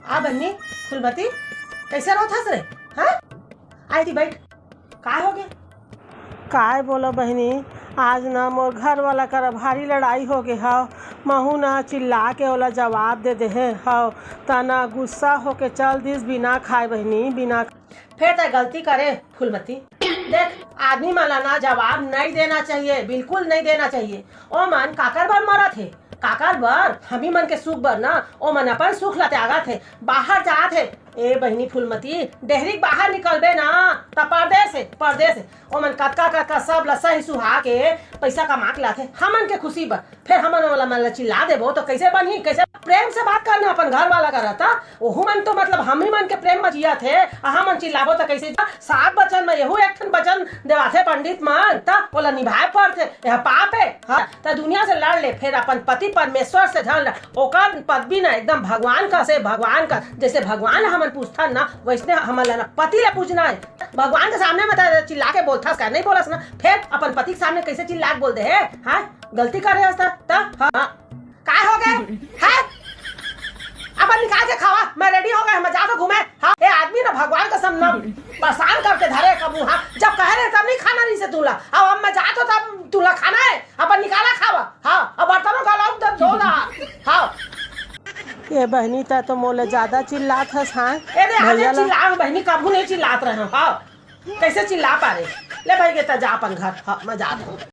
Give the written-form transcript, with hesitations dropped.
आ बन्नी फूलमती कैसे रहो थस रे? हाँ आई थी बैठ। काय हो गया? काय बोला बहनी, आज ना मोर घर वाला कर भारी लड़ाई हो गए हव। महू ना चिल्ला के ओला जवाब दे दे हव, तना गुस्सा होके चल दिस बिना खाए बहनी, बिना। फिर तो गलती करे फूलमती। देख आदमी माला ना जवाब नहीं देना चाहिए, बिल्कुल नहीं देना चाहिए। ओ मन काकर बर मरा थे, काकर बर हमी मन के सुख बर ना ओ मन अपन सुख ला त्यागा थे, बाहर जा थे। ए बहनी फूलमती डेहरी बाहर निकलबे ना त परदेस से ओ मन कतका सब ला सही सुहा के पैसा कमा के लाथे हमन के खुशी बर। फिर हमन वाला मन चिल्ला देबो तो कैसे बनी? कैसे प्रेम से बात करना अपन घर वाला का रहता। ओहू मन तो मतलब हम ही मन के प्रेम में जिया थे, हमन चिल्लाबो तो कैसे? 7 वचन में यहू एक ठन वचन देवाथे पंडित मन त ओला निभाए पड़थे। यह पाप है। हाँ त दुनिया से लड़ ले, फिर अपन पति परमेश्वर से झगड़ ओकर पदवी ना एकदम भगवान का से भगवान का जैसे भगवान हमन पूछता ना वैसने हमन ला पति ला पूछना है। भगवान के सामने में चिल्ला के बोलता का नहीं बोलस ना, फिर अपन पति के सामने कैसे चिल्ला के बोल दे है? हाँ गलती कर रहे काय हो गए है? अपन निकाल के खावा, मैं रेडी हो गया, मैं जाकर घूमे। हाँ ये आदमी ना भगवान का सामने परेशान करके धरे कबू। हाँ जब कह रहे तब नहीं खाना नहीं से तुला, अब मैं जातो तब तुला खाना है, अपन निकाला खावा। हाँ अब बर्तनों का लाऊं तब धो दा। हाँ ये बहनी ता तो मोले ज्यादा चिल्लात हस। हाँ भैया चिल्ला बहनी कबू नहीं चिल्लात रहे। हाँ कैसे चिल्ला पा रहे? ले भाई के जा अपन घर। हाँ मैं जाता हूँ।